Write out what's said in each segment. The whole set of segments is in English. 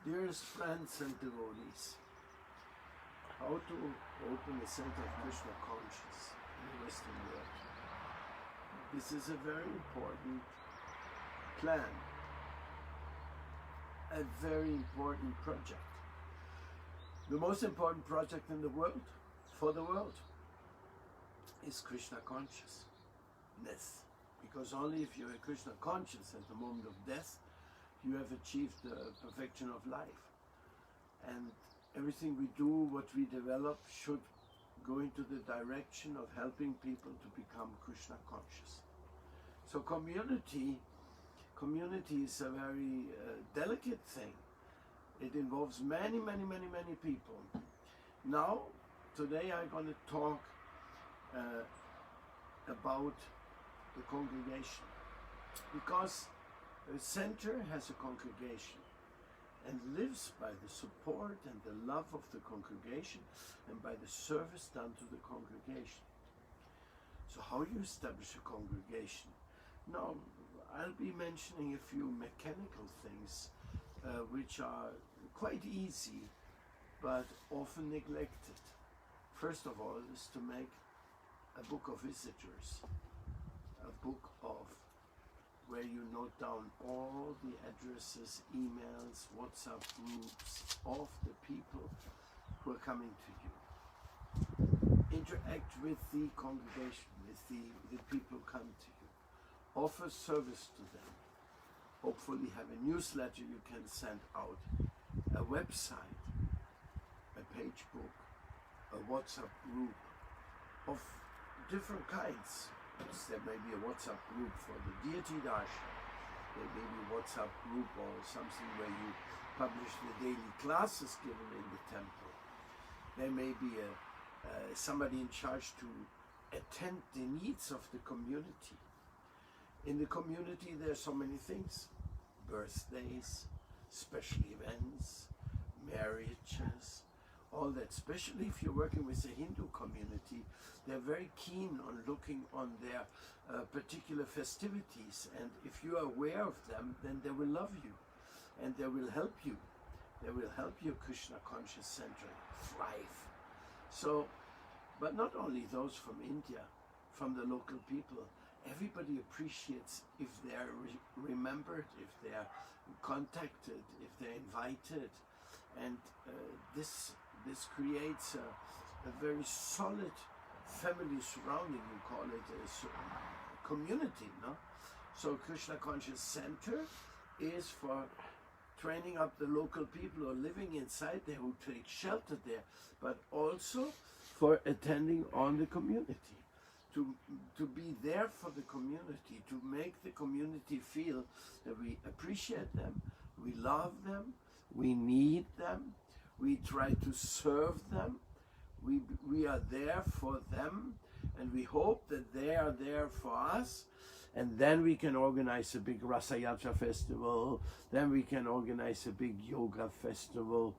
Dearest friends and devotees, how to open a center of Krishna Conscious in the Western world. This is a very important plan, a very important project. The most important project in the world, for the world, is Krishna Consciousness. Because only if you are Krishna conscious at the moment of death, you have achieved the perfection of life. And everything we do, what we develop, should go into the direction of helping people to become Krishna conscious. So community is a very delicate thing. It involves many people. Now, today I'm going to talk about the congregation, because a center has a congregation and lives by the support and the love of the congregation and by the service done to the congregation. So how do you establish a congregation? Now, I'll be mentioning a few mechanical things which are quite easy but often neglected. First of all is to make a book of visitors, a book of where you note down all the addresses, emails, WhatsApp groups of the people who are coming to you. Interact with the congregation, with the people who come to you. Offer service to them. Hopefully have a newsletter you can send out, a website, a page book, a WhatsApp group of different kinds. There may be a WhatsApp group for the deity darshan. There may be a WhatsApp group or something where you publish the daily classes given in the temple. There may be somebody in charge to attend the needs of the community. In the community there are so many things. Birthdays, special events, marriages, all that. Especially if you're working with the Hindu community, they're very keen on looking on their particular festivities, and if you are aware of them, then they will love you and they will help you. They will help your Krishna Conscious Center thrive. So, but not only those from India, from the local people. Everybody appreciates if they're remembered, if they're contacted, if they're invited, and this creates a very solid family surrounding. You call it a community, no? So Krishna Conscious Center is for training up the local people who are living inside there, who take shelter there, but also for attending on the community, to be there for the community, to make the community feel that we appreciate them, we love them, we need them, we try to serve them, we are there for them, and we hope that they are there for us. And then we can organize a big Rasa Yatra festival, then we can organize a big yoga festival.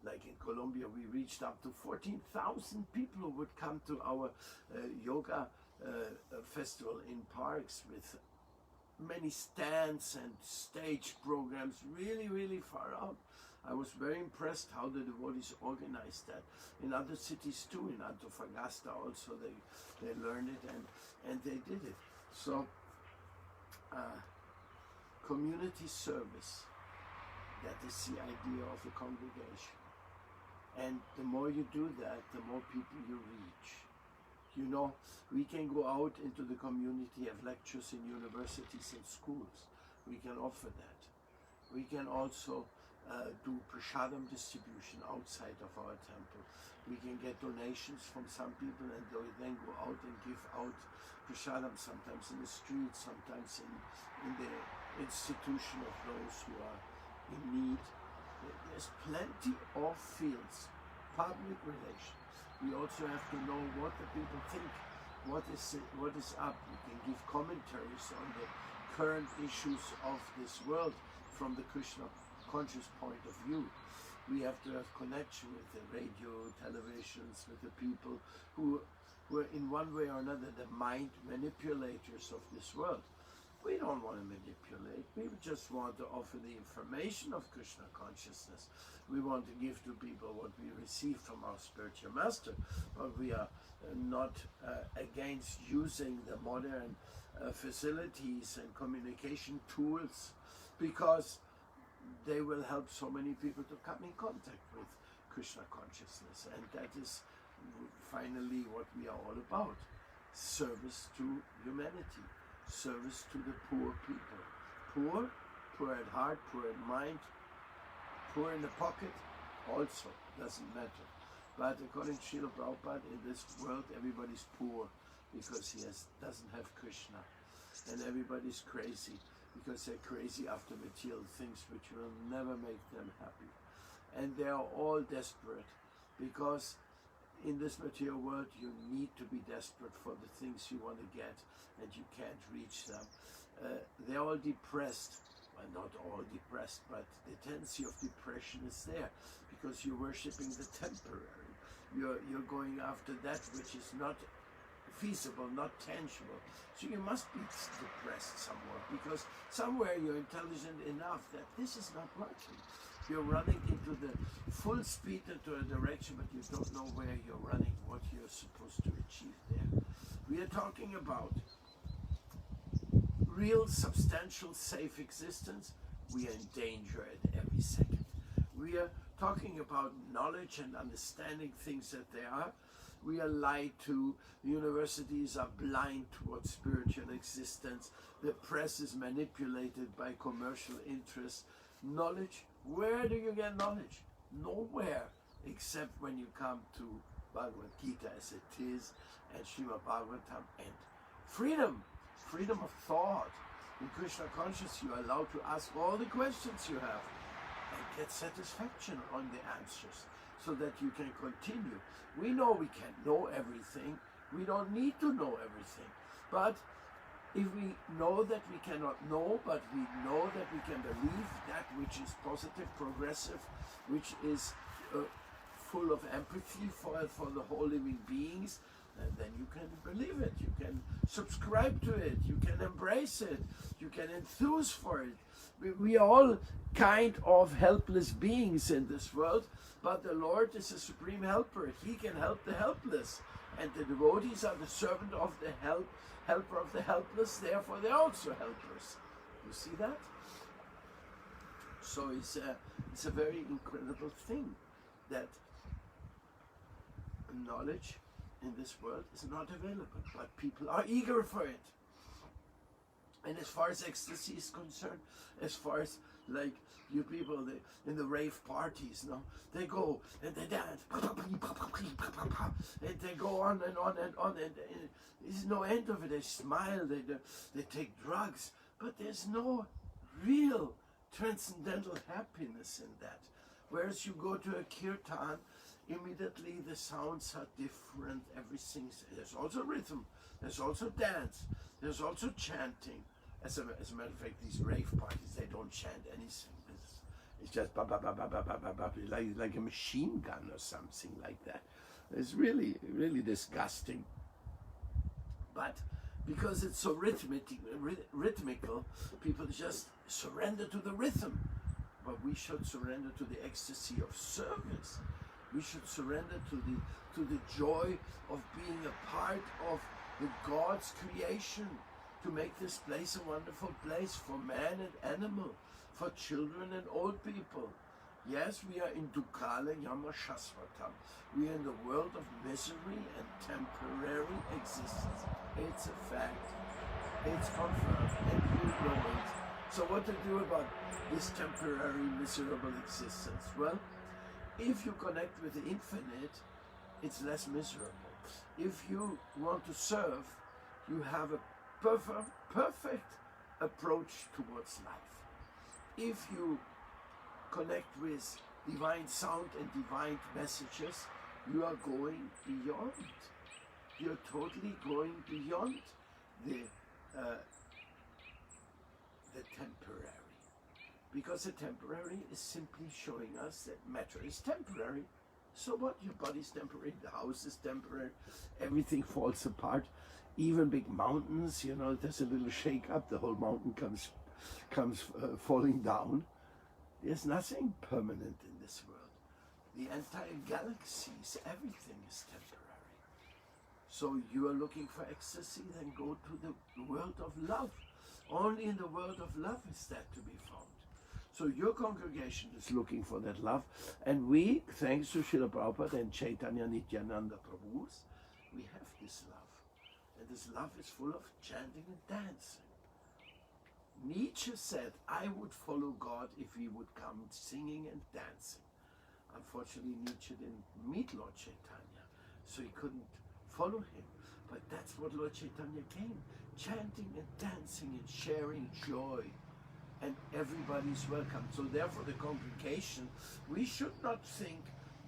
Like in Colombia, we reached up to 14,000 people who would come to our yoga festival in parks with many stands and stage programs, really far out. I was very impressed how the devotees organized that. In other cities too, in Antofagasta also, they learned it and they did it. So, community service, that is the idea of a congregation. And the more you do that, the more people you reach. You know, we can go out into the community, have lectures in universities and schools. We can offer that. We can also do prasadam distribution outside of our temple. We can get donations from some people and then go out and give out prasadam, sometimes in the streets, sometimes in the institution of those who are in need. There's plenty of fields, public relations. We also have to know what the people think, what is up. We can give commentaries on the current issues of this world from the Krishna conscious point of view. We have to have connection with the radio, televisions, with the people who were in one way or another the mind manipulators of this world. We don't want to manipulate. We just want to offer the information of Krishna consciousness. We want to give to people what we receive from our spiritual master, but we are not against using the modern facilities and communication tools, because they will help so many people to come in contact with Krishna consciousness. And that is finally what we are all about. Service to humanity. Service to the poor people. Poor at heart, poor at mind, poor in the pocket, also, doesn't matter. But according to Srila Prabhupada, in this world everybody's poor because he doesn't have Krishna. And everybody's crazy because they're crazy after material things which will never make them happy. And they are all desperate because in this material world you need to be desperate for the things you want to get, and you can't reach them. They're all depressed. Well, not all depressed, but the tendency of depression is there because you're worshipping the temporary. You're going after that which is not feasible, not tangible. So you must be depressed somewhat, because somewhere you're intelligent enough that this is not working. You're running into the full speed into a direction, but you don't know where you're running, what you're supposed to achieve there. We are talking about real, substantial, safe existence. We are in danger at every second. We are talking about knowledge and understanding things that they are. We are lied to. The universities are blind towards spiritual existence. The press is manipulated by commercial interests. Knowledge, where do you get knowledge? Nowhere, except when you come to Bhagavad Gita as it is, and Srimad Bhagavatam, and freedom of thought. In Krishna Conscious, you are allowed to ask all the questions you have and get satisfaction on the answers, so that you can continue. We know we can't know everything. We don't need to know everything. But if we know that we cannot know, but we know that we can believe that which is positive, progressive, which is full of empathy for the whole living beings, and then you can believe it, you can subscribe to it, you can embrace it, you can enthuse for it. We are all kind of helpless beings in this world, but the Lord is a supreme helper. He can help the helpless, and the devotees are the servant of the helper of the helpless, therefore they're also helpers. You see that? So it's a very incredible thing that knowledge in this world is not available, but people are eager for it. And as far as ecstasy is concerned, as far as like you people in the rave parties, no, they go and they dance, and they go on and on and on, and there's no end of it. They smile, they take drugs, but there's no real transcendental happiness in that. Whereas you go to a kirtan, immediately the sounds are different, everything's, there's also rhythm, there's also dance, there's also chanting. As a matter of fact, these rave parties, they don't chant anything. It's just ba ba ba ba ba ba ba ba, like a machine gun or something like that. It's really, really disgusting. But because it's so rhythmical, people just surrender to the rhythm. But we should surrender to the ecstasy of service. We should surrender to the joy of being a part of the God's creation, to make this place a wonderful place for man and animal, for children and old people. Yes, we are in Dukkala Yama Shasvatam. We are in the world of misery and temporary existence. It's a fact. It's confirmed, and you know it. So what to do about this temporary miserable existence? Well, if you connect with the infinite, it's less miserable. If you want to serve, you have a perfect approach towards life. If you connect with divine sound and divine messages, you are going beyond. You're totally going beyond the temporary. Because the temporary is simply showing us that matter is temporary. So what? Your body's temporary, the house is temporary, everything falls apart. even big mountains, you know, there's a little shake up, the whole mountain comes falling down. There's nothing permanent in this world. The entire galaxies, everything is temporary. So you are looking for ecstasy, then go to the world of love. Only in the world of love is that to be found. So your congregation is looking for that love, and we, thanks to Srila Prabhupada and Chaitanya Nityananda Prabhus, we have this love. And this love is full of chanting and dancing. Nietzsche said, I would follow God if he would come singing and dancing. Unfortunately, Nietzsche didn't meet Lord Chaitanya, so he couldn't follow him. But that's what Lord Chaitanya came, chanting and dancing and sharing joy. And everybody's welcome. So therefore the congregation, we should not think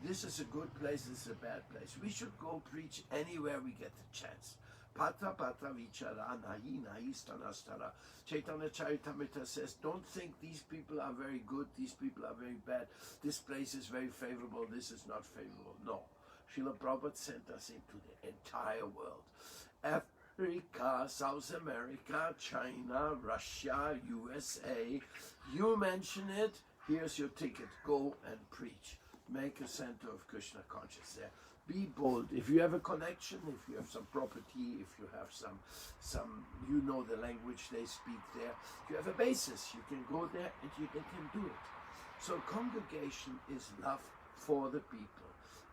this is a good place, this is a bad place. We should go preach anywhere we get the chance. Patra patra vichara nahi nahi stanastara. Chaitanya Charitamrita says, don't think these people are very good, these people are very bad, this place is very favorable, this is not favorable. No. Srila Prabhupada sent us into the entire world. Africa, South America, China, Russia, USA. You mention it, here's your ticket. Go and preach. Make a center of Krishna Conscious there. Be bold. If you have a connection, if you have some property, if you have some you know the language they speak there, if you have a basis, you can go there and you can do it. So congregation is love for the people.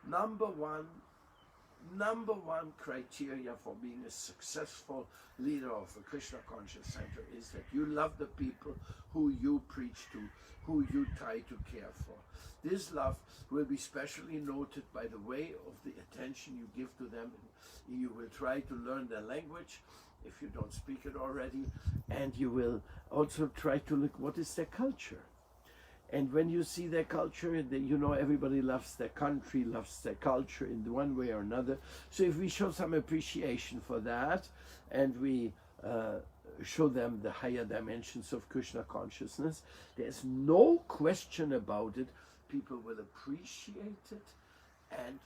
Number one criteria for being a successful leader of a Krishna Conscious Center is that you love the people who you preach to, who you try to care for. This love will be specially noted by the way of the attention you give to them. You will try to learn their language if you don't speak it already, and you will also try to look what is their culture. And when you see their culture, you know everybody loves their country, loves their culture in one way or another. So if we show some appreciation for that, and we show them the higher dimensions of Krishna consciousness, there's no question about it. People will appreciate it, and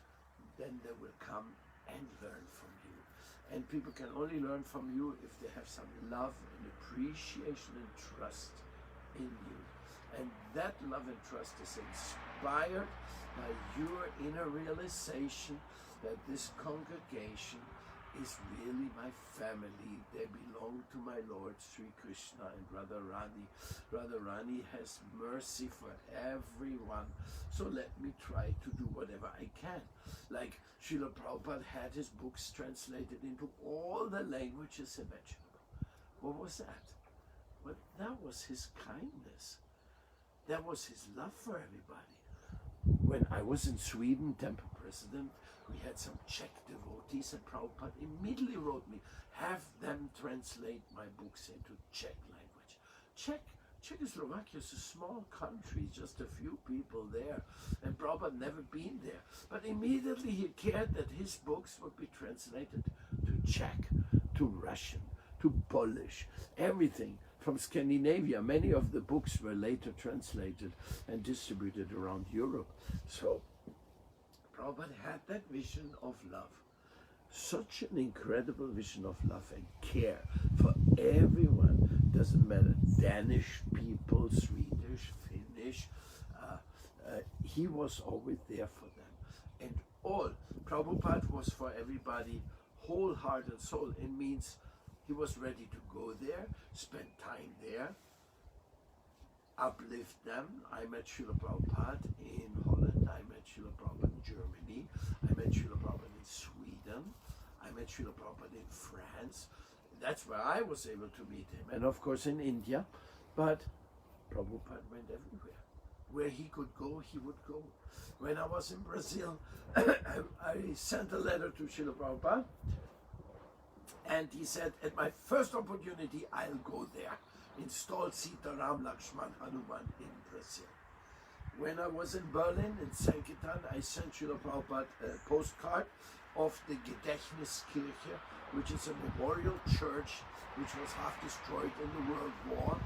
then they will come and learn from you. And people can only learn from you if they have some love and appreciation and trust in you. And that love and trust is inspired by your inner realization that this congregation is really my family. They belong to my Lord Sri Krishna and Radharani. Radharani has mercy for everyone. So let me try to do whatever I can. Like Srila Prabhupada had his books translated into all the languages imaginable. What was that? Well, that was his kindness. That was his love for everybody. When I was in Sweden, temple president, we had some Czech devotees, and Prabhupada immediately wrote me, have them translate my books into Czech language. Czechoslovakia is a small country, just a few people there, and Prabhupada never been there. But immediately he cared that his books would be translated to Czech, to Russian, to Polish, everything. From Scandinavia, many of the books were later translated and distributed around Europe. So Prabhupada had that vision of love, such an incredible vision of love and care for everyone. Doesn't matter, Danish people, Swedish, Finnish, he was always there for them. And all, Prabhupada was for everybody, whole heart and soul. It means he was ready to go there, spend time there, uplift them. I met Srila Prabhupada in Holland, I met Srila Prabhupada in Germany, I met Srila Prabhupada in Sweden, I met Srila Prabhupada in France. That's where I was able to meet him. And of course in India, but Prabhupada went everywhere. Where he could go, he would go. When I was in Brazil, I sent a letter to Srila Prabhupada, and he said, at my first opportunity, I'll go there. Install Sita, Ram, Lakshman, Hanuman in Brazil. When I was in Berlin, in Sankirtan, I sent Srila Prabhupada a postcard of the Gedächtniskirche, which is a memorial church which was half destroyed in the World War.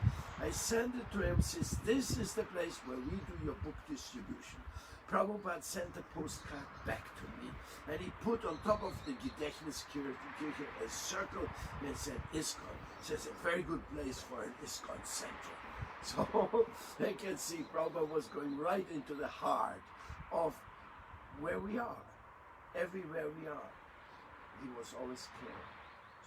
I sent it to him, says, this is the place where we do your book distribution. Prabhupada sent a postcard back to me, and he put on top of the Gedächtniskirche a circle and said ISKCON. Says a very good place for an ISKCON center. So they can see Prabhupada was going right into the heart of where we are, everywhere we are. He was always caring.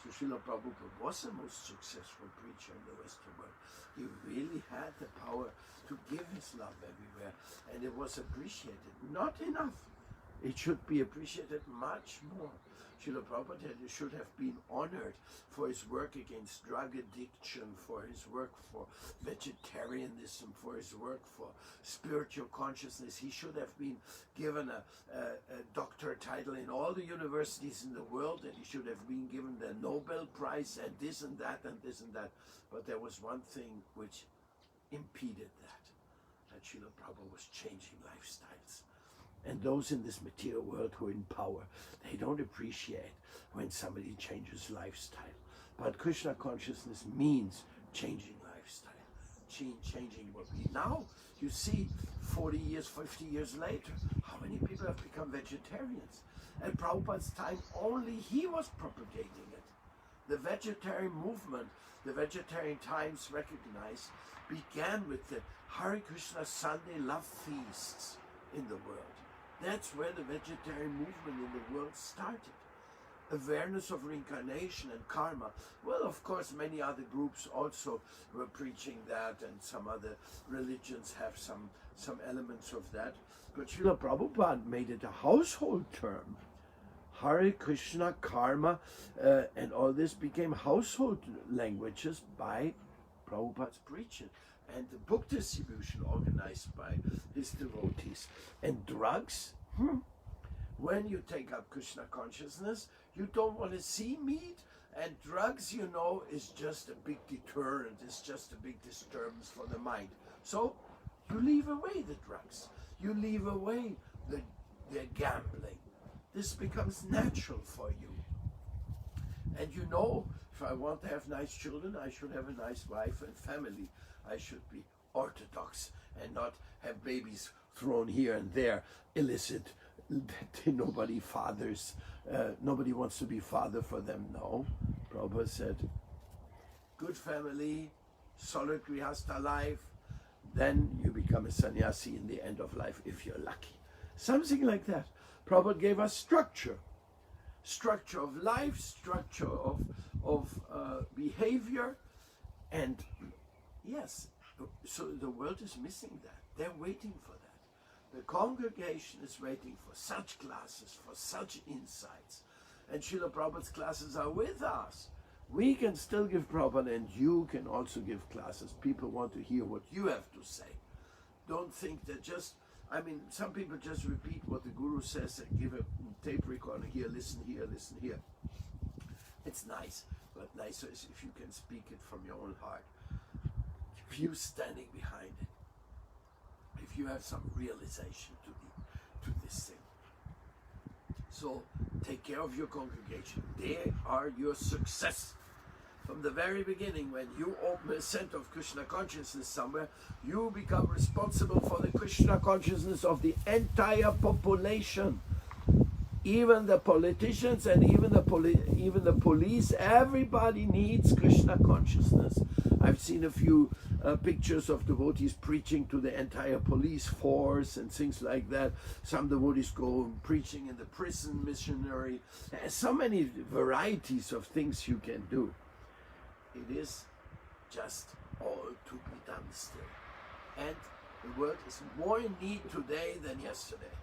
So Srila Prabhupada was the most successful preacher in the Western world. He really had the power to give his love everywhere, and it was appreciated. Not enough. It should be appreciated much more. Srila Prabhupada should have been honored for his work against drug addiction, for his work for vegetarianism, for his work for spiritual consciousness. He should have been given a doctor title in all the universities in the world, and he should have been given the Nobel Prize and this and that and this and that. But there was one thing which impeded that Srila Prabhupada was changing lifestyles. And those in this material world who are in power, they don't appreciate when somebody changes lifestyle. But Krishna consciousness means changing lifestyle, changing what we now. You see, 40 years, 50 years later, how many people have become vegetarians? At Prabhupada's time, only he was propagating it. The vegetarian movement, the Vegetarian Times recognized, began with the Hare Krishna Sunday love feasts in the world. That's where the vegetarian movement in the world started. Awareness of reincarnation and karma. Well, of course, many other groups also were preaching that, and some other religions have some elements of that. But Srila Prabhupada made it a household term. Hare Krishna, karma, and all this became household languages by Prabhupada's preaching. And the book distribution organized by his devotees. And drugs, when you take up Krishna consciousness, you don't want to see meat, and drugs, you know, is just a big deterrent, it's just a big disturbance for the mind. So you leave away the drugs, you leave away the gambling. This becomes natural for you. And you know, if I want to have nice children, I should have a nice wife and family. I should be orthodox and not have babies thrown here and there, illicit. Nobody fathers, nobody wants to be father for them. No, Prabhupada said, good family, solid grihastha life, then you become a sannyasi in the end of life if you're lucky. Something like that. Prabhupada gave us structure of life, structure of behavior, and yes, so the world is missing that. They're waiting for that. The congregation is waiting for such classes, for such insights. And Srila Prabhupada's classes are with us. We can still give Prabhupada, and you can also give classes. People want to hear what you have to say. Don't think that just, some people just repeat what the Guru says and give a tape recorder here, listen here, listen here. It's nice, but nicer is if you can speak it from your own heart. If you standing behind it, if you have some realization to this thing. So take care of your congregation. They are your success. From the very beginning, when you open a center of Krishna consciousness somewhere, you become responsible for the Krishna consciousness of the entire population. Even the politicians and even the police, everybody needs Krishna consciousness. I've seen a few pictures of devotees preaching to the entire police force and things like that. Some devotees go preaching in the prison, missionary. There's so many varieties of things you can do. It is just all to be done still. And the world is more in need today than yesterday.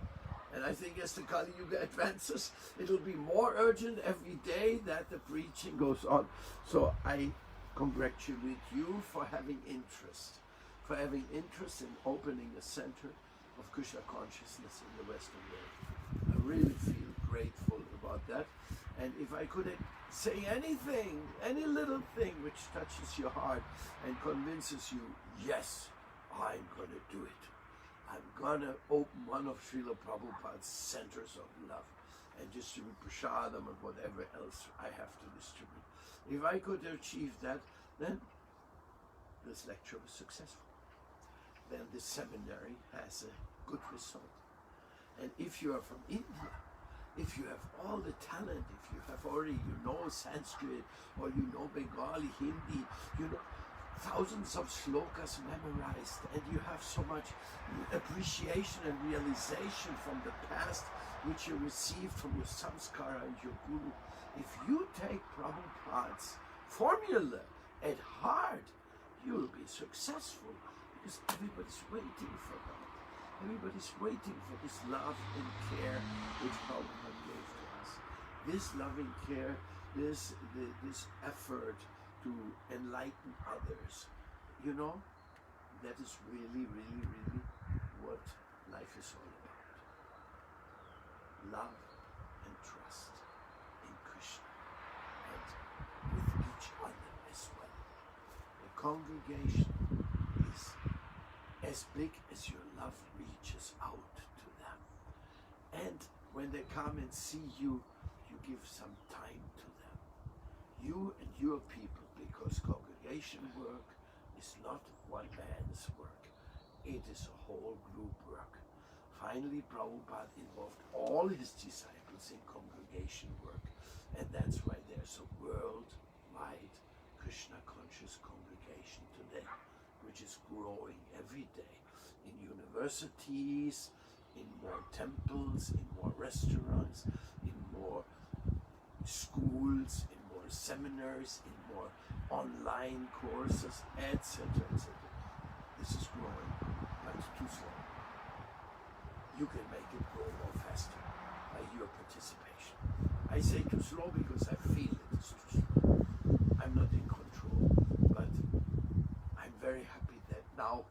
And I think as the Kali Yuga advances, it'll be more urgent every day that the preaching goes on. So I congratulate you for having interest in opening a center of Krishna consciousness in the Western world. I really feel grateful about that. And if I could say anything, any little thing which touches your heart and convinces you, yes, I'm going to do it. I'm going to open one of Srila Prabhupada's centers of love and distribute prasadam and whatever else I have to distribute. If I could achieve that, then this lecture was successful. Then this seminary has a good result. And if you are from India, if you have all the talent, if you have already, you know Sanskrit, or you know Bengali, Hindi, you know thousands of slokas memorized, and you have so much appreciation and realization from the past which you received from your samskara and your guru, if you take Prabhupada's formula at heart, you will be successful, because everybody's waiting for that. Everybody's waiting for this love and care which Prabhupada gave to us. This loving care, this effort to enlighten others, you know, that is really, really, really what life is all about. Love and trust in Krishna and with each other as well. The congregation is as big as your love reaches out to them. And when they come and see you, you give some time to them. You and your people, because congregation work is not one man's work. It is a whole group work. Finally, Prabhupada involved all his disciples in congregation work. And that's why there's a worldwide Krishna Conscious congregation today, which is growing every day in universities, in more temples, in more restaurants, in more schools, in more seminars, in more online courses, etc., etc. This is growing, but too slow. You can make it grow more faster by your participation. I say too slow because I feel it is too slow. I'm not in control, but I'm very happy that now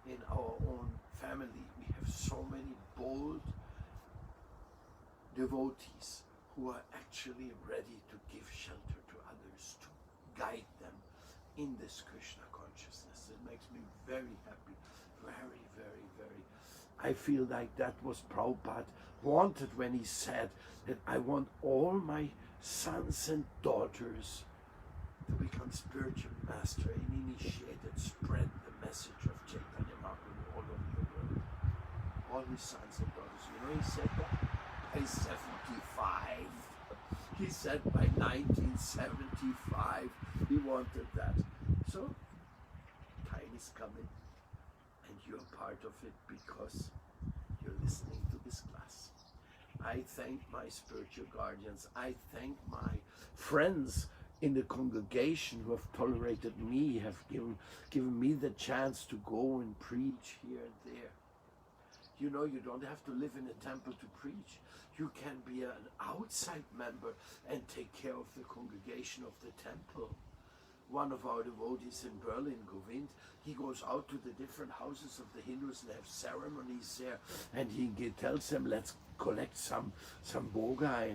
in our own family we have so many bold devotees who are actually ready to give shelter to others, to guide them in this Krishna consciousness. It makes me very happy, very, very, very. I feel like that was Prabhupada wanted when he said that I want all my sons and daughters to become spiritual master and initiated, spread the message of Chaitanya Mahaprabhu all over the world. All his sons and daughters. You know, he said that by 75. He said by 1975 he wanted that. So, time is coming, and you're part of it because you're listening to this class. I thank my spiritual guardians. I thank my friends in the congregation who have tolerated me, have given me the chance to go and preach here and there. You know, you don't have to live in a temple to preach. You can be an outside member and take care of the congregation of the temple. One of our devotees in Berlin, Govind, he goes out to the different houses of the Hindus and have ceremonies there, and he tells them, let's collect some boga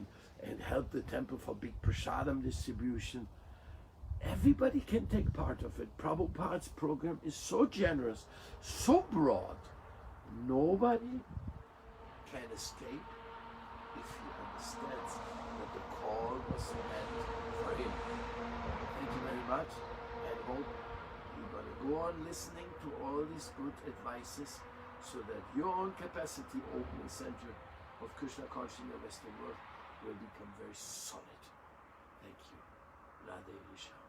and help the temple for big prasadam distribution. Everybody can take part of it. Prabhupada's program is so generous, so broad. Nobody can escape if he understands that the call was meant for him. Thank you very much, and hope you're going to go on listening to all these good advices so that your own capacity, opening center of Krishna consciousness in the Western world will become very solid. Thank you. Radhe Krishna.